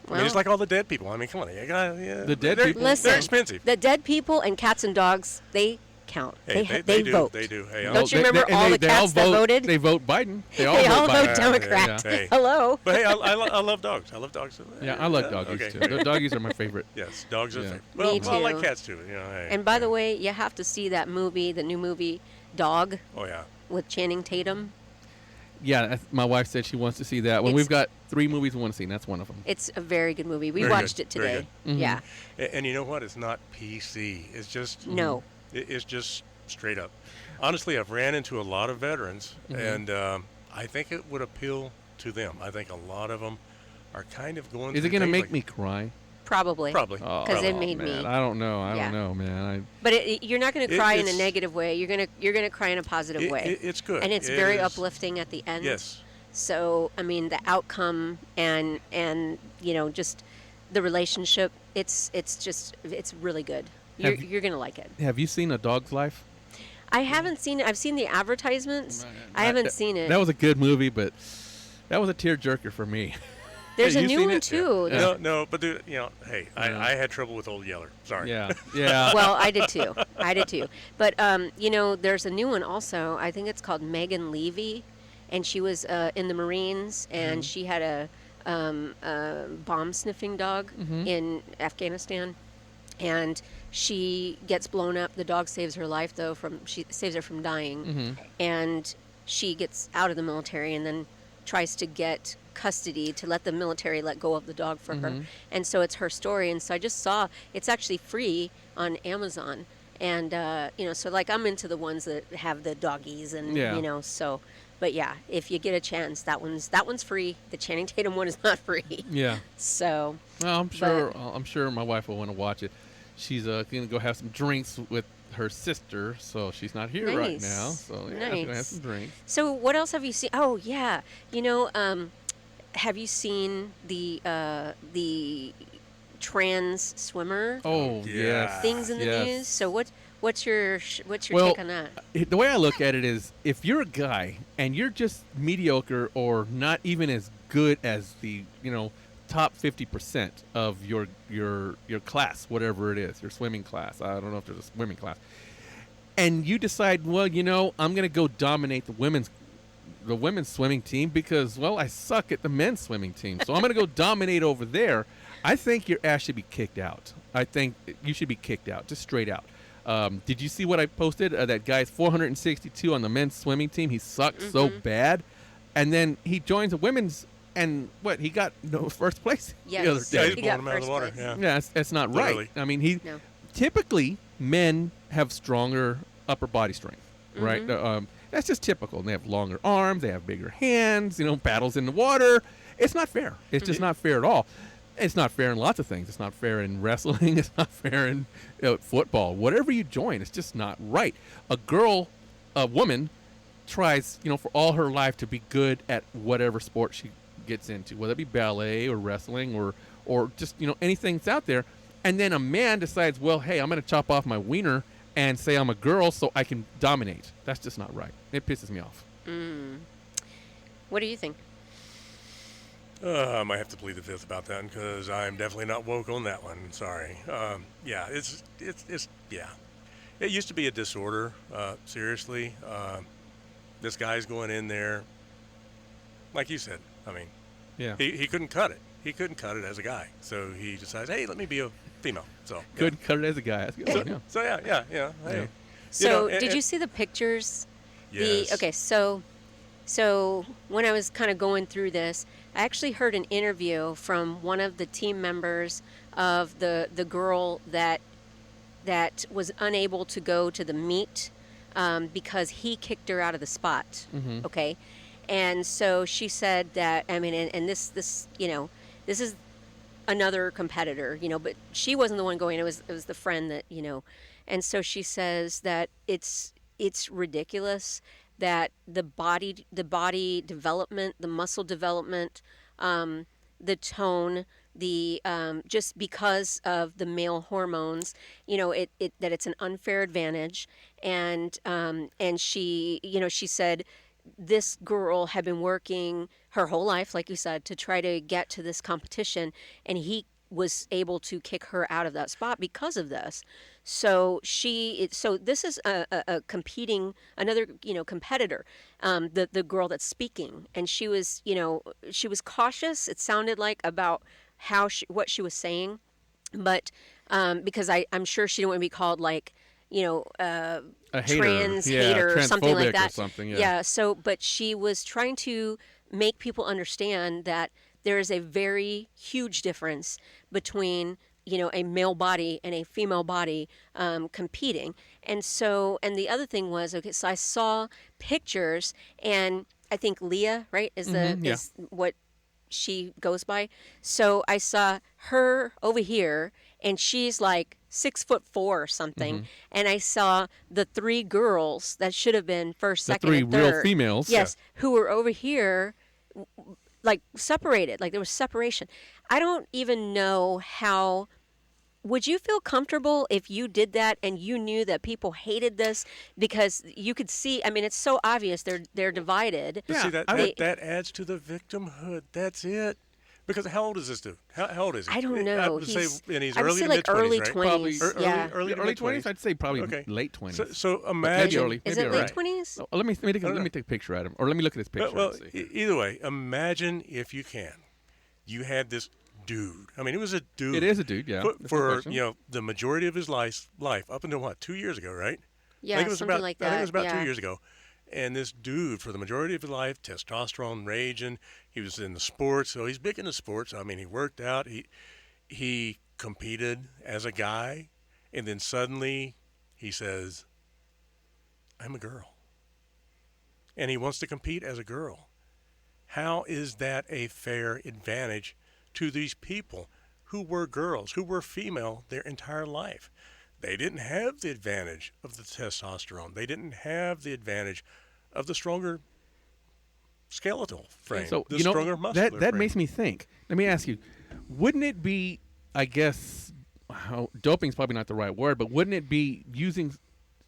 [SPEAKER 5] I mean, it's
[SPEAKER 4] Well-
[SPEAKER 5] like all the dead people. I mean, come on,
[SPEAKER 3] The dead people-
[SPEAKER 4] Listen,
[SPEAKER 5] they're expensive.
[SPEAKER 4] The dead people and cats and dogs, they count.
[SPEAKER 5] Hey,
[SPEAKER 4] they
[SPEAKER 5] do.
[SPEAKER 4] vote.
[SPEAKER 5] They do. Hey,
[SPEAKER 4] Don't you remember all the cats that voted?
[SPEAKER 3] They vote Biden. They all
[SPEAKER 4] They
[SPEAKER 3] vote
[SPEAKER 4] all
[SPEAKER 3] Biden.
[SPEAKER 4] vote Democrat.
[SPEAKER 5] Yeah. Hey.
[SPEAKER 4] Hello.
[SPEAKER 5] But hey, I love dogs. I love dogs.
[SPEAKER 3] Yeah, I like doggies
[SPEAKER 5] okay.
[SPEAKER 3] too. The doggies are my favorite.
[SPEAKER 5] Yes, dogs are
[SPEAKER 3] Yeah.
[SPEAKER 5] favorite.
[SPEAKER 4] Me
[SPEAKER 5] Well, I like
[SPEAKER 4] too.
[SPEAKER 5] cats too. Hey,
[SPEAKER 4] And by the way, you have to see that movie, the new movie, Dog,
[SPEAKER 5] oh yeah.
[SPEAKER 4] with Channing Tatum.
[SPEAKER 3] Yeah, my wife said she wants to see that one.
[SPEAKER 4] It's-
[SPEAKER 3] We've got 3 movies we want to see, and that's one of them.
[SPEAKER 4] It's a very good movie. We
[SPEAKER 5] Very
[SPEAKER 4] watched
[SPEAKER 5] good,
[SPEAKER 4] it
[SPEAKER 5] very
[SPEAKER 4] today.
[SPEAKER 3] good. Mhm.
[SPEAKER 4] Yeah.
[SPEAKER 5] And you know what? It's not PC. It's just
[SPEAKER 4] No.
[SPEAKER 5] It's just straight up. Honestly, I've ran into a lot of veterans, and I think it would appeal to them. I think a lot of them are kind of going.
[SPEAKER 3] Is it
[SPEAKER 5] going to
[SPEAKER 3] make me cry?
[SPEAKER 4] Probably.
[SPEAKER 5] Probably.
[SPEAKER 3] Oh,
[SPEAKER 4] 'Cause it made
[SPEAKER 3] man.
[SPEAKER 4] me.
[SPEAKER 3] I don't know. I
[SPEAKER 4] Yeah.
[SPEAKER 3] don't know, man.
[SPEAKER 4] But you're not going to cry in a
[SPEAKER 5] it's-
[SPEAKER 4] negative way. You're gonna cry in a positive way.
[SPEAKER 5] It's good.
[SPEAKER 4] And it's
[SPEAKER 5] It
[SPEAKER 4] very
[SPEAKER 5] is-
[SPEAKER 4] uplifting at the end.
[SPEAKER 5] Yes.
[SPEAKER 4] So I mean, the outcome and just the relationship. It's really good. You're gonna like it.
[SPEAKER 3] Have you seen A Dog's Life?
[SPEAKER 4] I haven't seen it. I've seen the advertisements. I haven't seen it.
[SPEAKER 3] That was a good movie, but that was a tearjerker for me.
[SPEAKER 4] There's
[SPEAKER 3] Have
[SPEAKER 4] a
[SPEAKER 3] you
[SPEAKER 4] new
[SPEAKER 3] seen
[SPEAKER 4] one
[SPEAKER 3] it?
[SPEAKER 4] too.
[SPEAKER 3] Yeah.
[SPEAKER 5] No, but dude, hey,
[SPEAKER 3] Yeah.
[SPEAKER 5] I had trouble with Old Yeller. Sorry.
[SPEAKER 3] Yeah, yeah.
[SPEAKER 4] Well, I did too. But there's a new one also. I think it's called Megan Levy, and she was in the Marines, and she had a bomb sniffing dog in Afghanistan, and she gets blown up. The dog saves her life though. She saves her from dying, and she gets out of the military and then tries to get custody to let the military let go of the dog for her. And so it's her story. And so I just saw it's actually free on Amazon. And so like I'm into the ones that have the doggies and
[SPEAKER 3] Yeah.
[SPEAKER 4] so but yeah, if you get a chance, that one's free. The Channing Tatum one is not free.
[SPEAKER 3] Yeah.
[SPEAKER 4] So
[SPEAKER 3] Well, I'm sure my wife will want to watch it. She's gonna go have some drinks with her sister, so she's not here right
[SPEAKER 4] Nice.
[SPEAKER 3] now. So yeah, she's gonna have some
[SPEAKER 4] Nice.
[SPEAKER 3] drinks.
[SPEAKER 4] So what else have you seen? Oh yeah, have you seen the trans swimmer
[SPEAKER 3] Oh, yes.
[SPEAKER 4] things in the
[SPEAKER 3] yes.
[SPEAKER 4] news. So what's your
[SPEAKER 3] Well,
[SPEAKER 4] take on that?
[SPEAKER 3] The way I look at it is, if you're a guy and you're just mediocre or not even as good as the top 50% of your class, whatever it is, your swimming class. I don't know if there's a swimming class, and you decide, well, I'm going to go dominate the women's swimming team because, well, I suck at the men's swimming team, so I'm going to go dominate over there. I think your ass should be kicked out. I think you should be kicked out, just straight out. Did you see what I posted? That guy's 462 on the men's swimming team. He sucked so bad. And then he joins the women's, and he got first place
[SPEAKER 4] Yes.
[SPEAKER 3] the other
[SPEAKER 5] Yeah,
[SPEAKER 3] day.
[SPEAKER 5] he's blowing him out of the water.
[SPEAKER 4] place.
[SPEAKER 5] Yeah.
[SPEAKER 3] Yeah, that's not
[SPEAKER 5] Literally.
[SPEAKER 3] right. I mean,
[SPEAKER 4] No.
[SPEAKER 3] typically men have stronger upper body strength, right? That's just typical. And they have longer arms, they have bigger hands, battles in the water. It's not fair. It's just not fair at all. It's not fair in lots of things. It's not fair in wrestling. It's not fair in football. Whatever you join, it's just not right. A woman tries, for all her life to be good at whatever sport she gets into, whether it be ballet or wrestling or just, anything that's out there. And then a man decides, well, hey, I'm going to chop off my wiener and say I'm a girl so I can dominate. That's just not right. It pisses me off.
[SPEAKER 4] What do you think?
[SPEAKER 5] I might have to plead the fifth about that because I'm definitely not woke on that one. Sorry. Yeah, it's yeah. It used to be a disorder. Seriously, this guy's going in there, like you said. I mean,
[SPEAKER 3] Yeah.
[SPEAKER 5] he couldn't cut it. He couldn't cut it as a guy, so he decides, hey, let me be a female. So
[SPEAKER 3] Couldn't cut it as a guy. That's a good one, yeah.
[SPEAKER 5] So yeah. Hey.
[SPEAKER 3] Yeah.
[SPEAKER 4] So
[SPEAKER 5] and-
[SPEAKER 4] did you see the pictures?
[SPEAKER 5] Yes.
[SPEAKER 4] Okay, so when I was kind of going through this, I actually heard an interview from one of the team members of the girl that was unable to go to the meet because he kicked her out of the spot. Okay, and so she said that, I mean, and this this is another competitor, but she wasn't the one going. It was the friend that, and so she says that it's ridiculous that the body development, the muscle development, the tone, the just because of the male hormones, that it's an unfair advantage, and she she said this girl had been working her whole life, like you said, to try to get to this competition, and he was able to kick her out of that spot because of this. So this is a competing, another competitor, the girl that's speaking, and she was cautious. It sounded like about what she was saying, but because I'm sure she didn't want to be called like a
[SPEAKER 3] hater.
[SPEAKER 4] trans
[SPEAKER 3] Yeah,
[SPEAKER 4] hater or something like
[SPEAKER 3] transphobic or
[SPEAKER 4] that.
[SPEAKER 3] something, yeah.
[SPEAKER 4] So but she was trying to make people understand that there is a very huge difference between a male body and a female body competing. And the other thing was, okay, so I saw pictures, and I think Leah, right, is is what she goes by. So I saw her over here, and she's like 6'4" or something. And I saw the three girls that should have been first, second,
[SPEAKER 3] three
[SPEAKER 4] and third.
[SPEAKER 3] real females.
[SPEAKER 4] Yes, who were over here, like separated, like there was separation. I don't even know how. Would you feel comfortable if you did that and you knew that people hated this because you could see? I mean, it's so obvious they're divided.
[SPEAKER 5] But see, that
[SPEAKER 4] They-
[SPEAKER 5] that adds to the victimhood. That's it. Because how old is this dude? How old is he?
[SPEAKER 4] I don't know.
[SPEAKER 5] I would say in his
[SPEAKER 4] I would
[SPEAKER 5] early
[SPEAKER 4] say
[SPEAKER 5] to
[SPEAKER 4] like
[SPEAKER 5] mid-20s,
[SPEAKER 4] early
[SPEAKER 5] right?
[SPEAKER 4] 20s.
[SPEAKER 3] Probably
[SPEAKER 4] Yeah.
[SPEAKER 5] early to
[SPEAKER 3] Early
[SPEAKER 5] mid-20s.
[SPEAKER 3] 20s? I'd say probably
[SPEAKER 5] Okay.
[SPEAKER 3] late 20s.
[SPEAKER 5] So
[SPEAKER 3] Maybe
[SPEAKER 5] imagine.
[SPEAKER 3] early.
[SPEAKER 4] Is
[SPEAKER 3] maybe
[SPEAKER 4] it
[SPEAKER 3] early.
[SPEAKER 4] late 20s?
[SPEAKER 3] Oh, let me take a picture at him, or let me look at his picture.
[SPEAKER 5] Well,
[SPEAKER 3] and see.
[SPEAKER 5] either way, imagine if you can. You had this dude. I mean, it was a dude.
[SPEAKER 3] It is a dude, yeah. That's no
[SPEAKER 5] For
[SPEAKER 3] question.
[SPEAKER 5] the majority of his life up until what, 2 years ago, right?
[SPEAKER 4] Yeah,
[SPEAKER 5] I think it was
[SPEAKER 4] something
[SPEAKER 5] about,
[SPEAKER 4] like
[SPEAKER 5] I think it
[SPEAKER 4] that,
[SPEAKER 5] was about
[SPEAKER 4] yeah.
[SPEAKER 5] 2 years ago. And this dude, for the majority of his life, testosterone raging. He was in the sports, so he's big into sports. I mean, he worked out. He competed as a guy, and then suddenly he says, I'm a girl. And he wants to compete as a girl. How is that a fair advantage to these people who were girls, who were female their entire life? They didn't have the advantage of the testosterone. They didn't have the advantage of the stronger skeletal frame,
[SPEAKER 3] So
[SPEAKER 5] the stronger muscular
[SPEAKER 3] that
[SPEAKER 5] frame.
[SPEAKER 3] makes me think. Let me ask you, wouldn't it be I guess doping is probably not the right word, but wouldn't it be using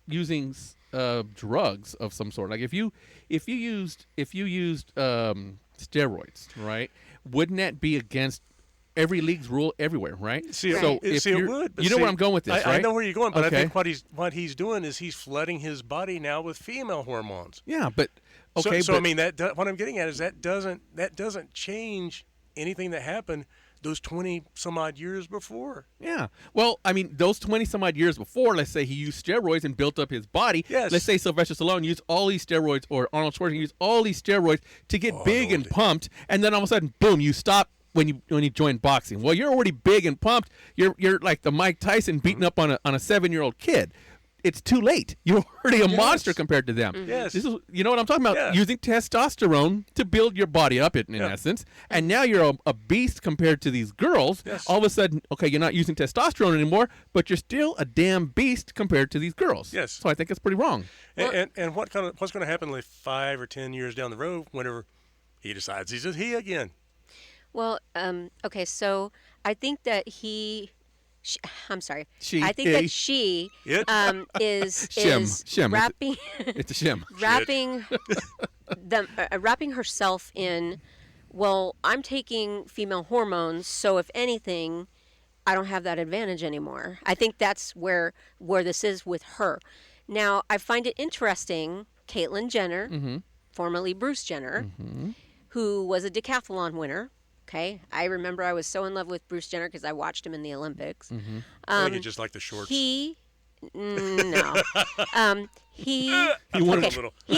[SPEAKER 3] drugs of some sort? Like if you used steroids, right? Wouldn't that be against every league's rule everywhere, right?
[SPEAKER 5] See,
[SPEAKER 3] so
[SPEAKER 5] it would. But
[SPEAKER 3] you know where I'm going with this, right?
[SPEAKER 5] I know where you're going, but
[SPEAKER 3] Okay.
[SPEAKER 5] I think what he's doing is he's flooding his body now with female hormones.
[SPEAKER 3] Yeah, but okay.
[SPEAKER 5] So
[SPEAKER 3] but,
[SPEAKER 5] I mean what I'm getting at is that doesn't change anything that happened those 20 some odd years before.
[SPEAKER 3] yeah. Well, I mean, those 20 some odd years before, let's say he used steroids and built up his body.
[SPEAKER 5] Yes.
[SPEAKER 3] Let's say Sylvester Stallone used all these steroids, or Arnold Schwarzenegger used all these steroids to get big and pumped, and then all of a sudden, boom, you stop when you join boxing. Well, you're already big and pumped. You're like the Mike Tyson beating up on a 7-year-old kid. It's too late. You're already a monster compared to them.
[SPEAKER 5] Yes.
[SPEAKER 3] This is, you know what I'm talking about?
[SPEAKER 5] Yeah.
[SPEAKER 3] Using testosterone to build your body up, in essence. And now you're a beast compared to these girls.
[SPEAKER 5] Yes.
[SPEAKER 3] All of a sudden, okay, you're not using testosterone anymore, but you're still a damn beast compared to these girls.
[SPEAKER 5] Yes.
[SPEAKER 3] So I think it's pretty wrong.
[SPEAKER 5] And what's going to happen like 5 or 10 years down the road whenever he decides he's a he again?
[SPEAKER 4] Well, okay, so I think that I'm sorry.
[SPEAKER 3] She,
[SPEAKER 4] I think
[SPEAKER 3] he.
[SPEAKER 4] that she
[SPEAKER 5] It?
[SPEAKER 4] is
[SPEAKER 3] Shim.
[SPEAKER 4] wrapping
[SPEAKER 3] It's a shim.
[SPEAKER 4] wrapping herself in. Well, I'm taking female hormones, so if anything, I don't have that advantage anymore. I think that's where this is with her. Now, I find it interesting. Caitlyn Jenner, formerly Bruce Jenner, who was a decathlon winner. Okay, I remember I was so in love with Bruce Jenner because I watched him in the Olympics.
[SPEAKER 5] I think you just like the shorts.
[SPEAKER 4] He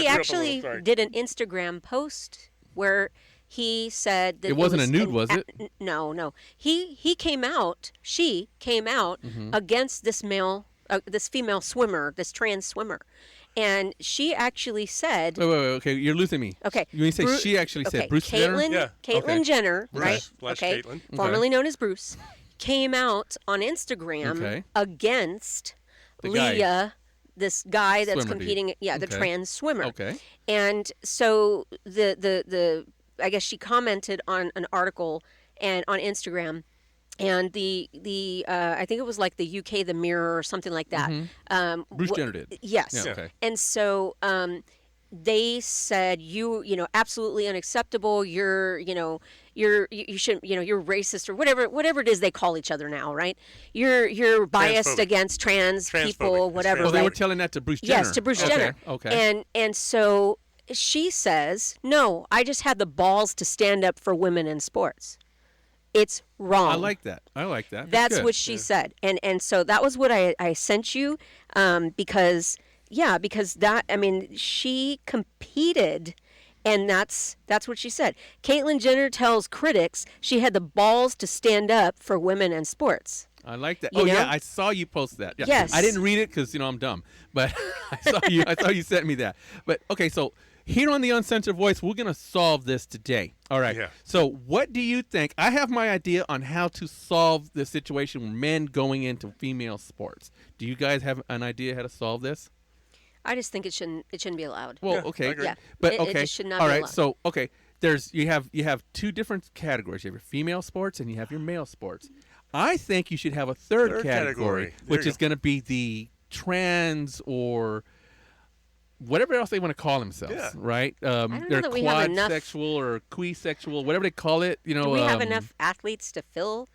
[SPEAKER 4] actually did an Instagram post where he said that
[SPEAKER 3] It wasn't a nude, was it?
[SPEAKER 4] No. He came out. She came out against this female swimmer, this trans swimmer. And she actually said...
[SPEAKER 3] Wait. Okay, you're losing me.
[SPEAKER 4] Okay.
[SPEAKER 3] You say she actually said Bruce Jenner?
[SPEAKER 5] Yeah.
[SPEAKER 4] Caitlyn Jenner,
[SPEAKER 5] Bruce
[SPEAKER 4] right?
[SPEAKER 5] /
[SPEAKER 4] Okay.
[SPEAKER 5] Caitlyn.
[SPEAKER 4] Formerly known as Bruce, came out on Instagram against
[SPEAKER 3] The guy.
[SPEAKER 4] Leah, this guy that's
[SPEAKER 3] Swimmer dude.
[SPEAKER 4] competing, the trans swimmer.
[SPEAKER 3] Okay.
[SPEAKER 4] And so the I guess she commented on an article and on Instagram. And the I think it was like the UK, the Mirror or something like that.
[SPEAKER 3] Bruce Jenner did.
[SPEAKER 4] Yes.
[SPEAKER 3] Yeah, okay.
[SPEAKER 4] And so they said you absolutely unacceptable. You shouldn't, you're racist or whatever it is they call each other now, right? You're biased
[SPEAKER 5] Transphobic.
[SPEAKER 4] against trans people,
[SPEAKER 5] Transphobic.
[SPEAKER 4] whatever.
[SPEAKER 3] Well, they
[SPEAKER 4] right?
[SPEAKER 3] were telling that to Bruce Jenner.
[SPEAKER 4] Yes, to Bruce Jenner.
[SPEAKER 3] Okay.
[SPEAKER 4] And so she says, no, I just had the balls to stand up for women in sports. It's wrong.
[SPEAKER 3] I like that.
[SPEAKER 4] That's
[SPEAKER 3] good.
[SPEAKER 4] what she said. And so that was what I sent you because that, I mean, she competed, and that's what she said. Caitlyn Jenner tells critics she had the balls to stand up for women in sports.
[SPEAKER 3] I like that.
[SPEAKER 4] You know?
[SPEAKER 3] Yeah, I saw you post that. Yeah.
[SPEAKER 4] Yes.
[SPEAKER 3] I didn't read it because I'm dumb, but I saw you sent me that. But okay, so here on the Uncensored Voice, we're gonna solve this today. All right.
[SPEAKER 5] Yeah.
[SPEAKER 3] So what do you think? I have my idea on how to solve the situation with men going into female sports. Do you guys have an idea how to solve this?
[SPEAKER 4] I just think it shouldn't be allowed.
[SPEAKER 3] Well,
[SPEAKER 5] Yeah,
[SPEAKER 3] okay.
[SPEAKER 5] I agree.
[SPEAKER 4] Yeah.
[SPEAKER 3] But
[SPEAKER 4] It
[SPEAKER 3] okay.
[SPEAKER 4] just should not
[SPEAKER 3] All
[SPEAKER 4] be
[SPEAKER 3] right.
[SPEAKER 4] allowed.
[SPEAKER 3] So okay, you have two different categories. You have your female sports and you have your male sports. I think you should have a third category,
[SPEAKER 5] There
[SPEAKER 3] which
[SPEAKER 5] you
[SPEAKER 3] is
[SPEAKER 5] go.
[SPEAKER 3] going to be the trans or whatever else they want to call themselves,
[SPEAKER 5] Yeah.
[SPEAKER 3] right?
[SPEAKER 4] don't know
[SPEAKER 3] They're
[SPEAKER 4] that we have enough-
[SPEAKER 3] quad-sexual or queer-sexual, whatever they call it. You know,
[SPEAKER 4] Do we have enough athletes to fill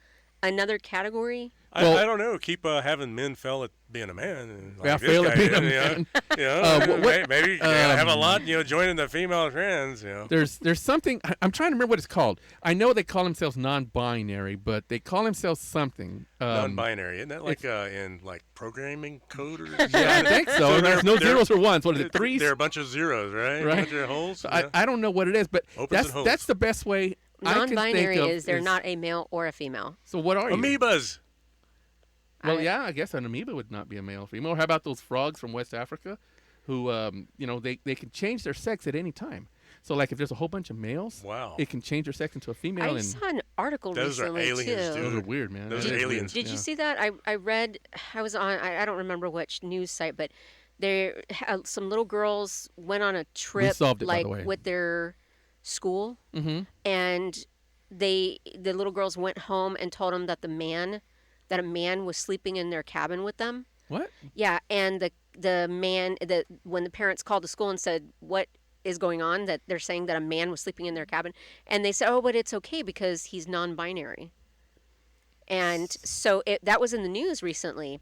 [SPEAKER 4] another category?
[SPEAKER 3] Well-
[SPEAKER 5] I don't know. Keep having men fail at being a man. And
[SPEAKER 3] Yeah,
[SPEAKER 5] like this
[SPEAKER 3] fail at
[SPEAKER 5] guy
[SPEAKER 3] being a
[SPEAKER 5] did,
[SPEAKER 3] man.
[SPEAKER 5] Maybe you can have a lot, joining the female trans.
[SPEAKER 3] There's something I'm trying to remember what it's called. I know they call themselves non-binary, but they call themselves something.
[SPEAKER 5] Non-binary, isn't that like in like programming code or something?
[SPEAKER 3] Yeah, I think so. There's no zeros or ones. What is it? Threes?
[SPEAKER 5] There are a bunch of zeros, right?
[SPEAKER 3] Right.
[SPEAKER 5] A bunch of holes.
[SPEAKER 3] So
[SPEAKER 5] yeah.
[SPEAKER 3] I don't know what it is, but
[SPEAKER 5] Opens and holes.
[SPEAKER 3] that's the best way I can
[SPEAKER 4] Non-binary
[SPEAKER 3] think of.
[SPEAKER 4] is they're not a male or a female.
[SPEAKER 3] So what are you?
[SPEAKER 5] Amoebas.
[SPEAKER 3] Well, yeah, I guess an amoeba would not be a male or female. Or how about those frogs from West Africa who, they can change their sex at any time. So, like, if there's a whole bunch of males,
[SPEAKER 5] Wow.
[SPEAKER 3] it can change their sex into a female.
[SPEAKER 4] I
[SPEAKER 3] and
[SPEAKER 4] saw an article
[SPEAKER 5] Those are
[SPEAKER 4] recently
[SPEAKER 5] aliens,
[SPEAKER 4] too.
[SPEAKER 3] those are
[SPEAKER 5] dude.
[SPEAKER 3] weird, man.
[SPEAKER 5] Those
[SPEAKER 3] That
[SPEAKER 5] are
[SPEAKER 3] is weird.
[SPEAKER 5] aliens.
[SPEAKER 4] Did you
[SPEAKER 3] Yeah.
[SPEAKER 4] see that? I read. I was on. I don't remember which news site, but there some little girls went on a trip
[SPEAKER 3] solved it, by the way.
[SPEAKER 4] with their school,
[SPEAKER 3] Mm-hmm.
[SPEAKER 4] and the little girls went home and told them that a man was sleeping in their cabin with them.
[SPEAKER 3] What?
[SPEAKER 4] Yeah, and when the parents called the school and said what is going on, that they're saying that a man was sleeping in their cabin, and they said, oh, but it's okay because he's non-binary. And so that was in the news recently,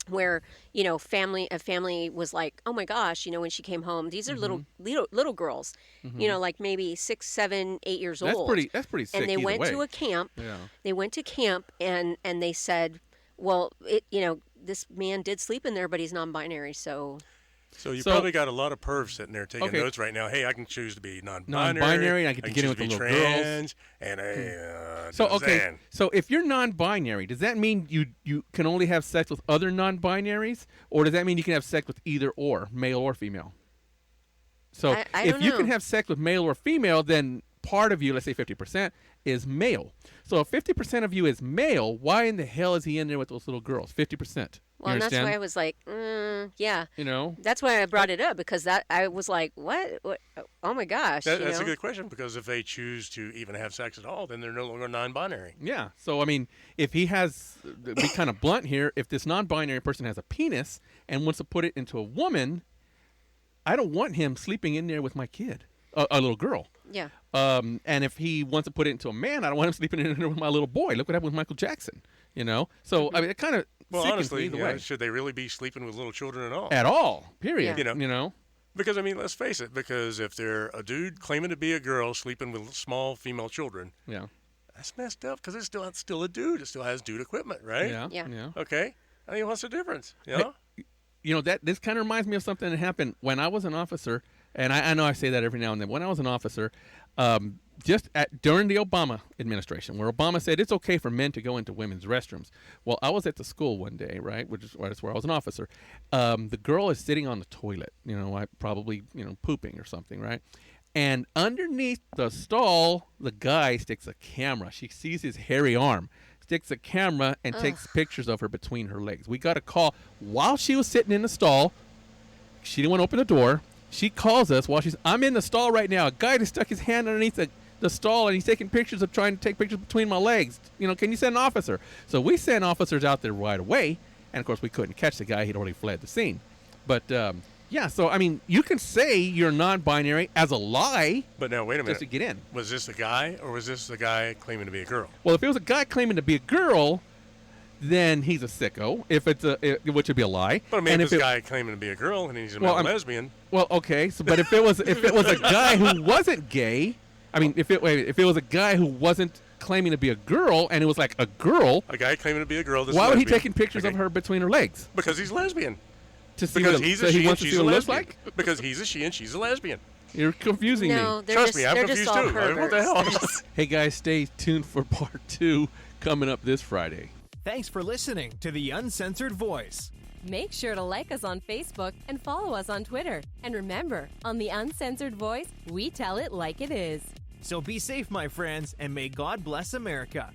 [SPEAKER 4] where a family was like, oh my gosh, when she came home, these are little girls, like maybe 6, 7, 8 years old.
[SPEAKER 3] That's pretty sick.
[SPEAKER 4] And they went
[SPEAKER 3] way.
[SPEAKER 4] to a camp.
[SPEAKER 3] Yeah.
[SPEAKER 4] They went to camp and they said, well, this man did sleep in there, but he's non-binary, so.
[SPEAKER 5] So you probably got a lot of pervs sitting there taking notes right now. Hey, I can choose to be non-binary.
[SPEAKER 3] I get to get in with the little
[SPEAKER 5] trans,
[SPEAKER 3] girls.
[SPEAKER 5] And
[SPEAKER 3] So if you're non-binary, does that mean you can only have sex with other non-binaries, or does that mean you can have sex with either or, male or female? So if you can have sex with male or female, then part of you, let's say 50%, is male. So if 50% of you is male, why in the hell is he in there with those little girls? 50%.
[SPEAKER 4] Well, and that's why I was like, yeah. That's why I brought it up, because I was like, what? Oh my gosh.
[SPEAKER 5] That's a good question, because if they choose to even have sex at all, then they're no longer non-binary.
[SPEAKER 3] Yeah. So, I mean, if he has, to be kind of blunt here, if this non-binary person has a penis and wants to put it into a woman, I don't want him sleeping in there with my kid, a little girl.
[SPEAKER 4] Yeah.
[SPEAKER 3] And if he wants to put it into a man, I don't want him sleeping in there with my little boy. Look what happened with Michael Jackson, So, I mean, it kind of
[SPEAKER 5] honestly,
[SPEAKER 3] way.
[SPEAKER 5] Should they really be sleeping with little children at all?
[SPEAKER 3] At all, period.
[SPEAKER 4] Yeah.
[SPEAKER 5] Because, I mean, let's face it, because if they're a dude claiming to be a girl sleeping with small female children, that's messed up, because it's still a dude. It still has dude equipment, right?
[SPEAKER 4] Yeah.
[SPEAKER 5] Okay. I mean, what's the difference?
[SPEAKER 3] This kind of reminds me of something that happened when I was an officer, and I know I say that every now and then. When I was an officer, during the Obama administration, where Obama said it's okay for men to go into women's restrooms. Well, I was at the school one day, right, which is where I was an officer. The girl is sitting on the toilet, probably pooping or something, right? And underneath the stall, the guy sticks a camera. She sees his hairy arm, sticks a camera, and takes pictures of her between her legs. We got a call while she was sitting in the stall. She didn't want to open the door. She calls us while I'm in the stall right now. A guy just stuck his hand underneath the stall, and he's taking pictures of trying to take pictures between my legs. Can you send an officer? So we sent officers out there right away, and of course we couldn't catch the guy. He'd already fled the scene. But so I mean, you can say you're non-binary as a lie.
[SPEAKER 5] But now wait a minute.
[SPEAKER 3] Just to get in.
[SPEAKER 5] Was this the guy, or was this the guy claiming to be a girl?
[SPEAKER 3] Well, if it was a guy claiming to be a girl, then he's a sicko. Which would be a lie.
[SPEAKER 5] But maybe it's a guy claiming to be a girl and he's a lesbian.
[SPEAKER 3] Well, okay. So, but if it was a guy who wasn't gay, I mean, if it was a guy who wasn't claiming to be a girl and it was like a girl,
[SPEAKER 5] a guy claiming to be a girl.
[SPEAKER 3] Why would he taking pictures of her between her legs?
[SPEAKER 5] Because he's lesbian.
[SPEAKER 3] Because he's a she and she's a lesbian.
[SPEAKER 5] Because he's a she and she's a lesbian.
[SPEAKER 3] You're confusing me.
[SPEAKER 5] Trust me, I'm confused too. What the hell?
[SPEAKER 3] Hey guys, stay tuned for part 2 coming up this Friday.
[SPEAKER 1] Thanks for listening to The Uncensored Voice.
[SPEAKER 2] Make sure to like us on Facebook and follow us on Twitter. And remember, on The Uncensored Voice, we tell it like it is.
[SPEAKER 1] So be safe, my friends, and may God bless America.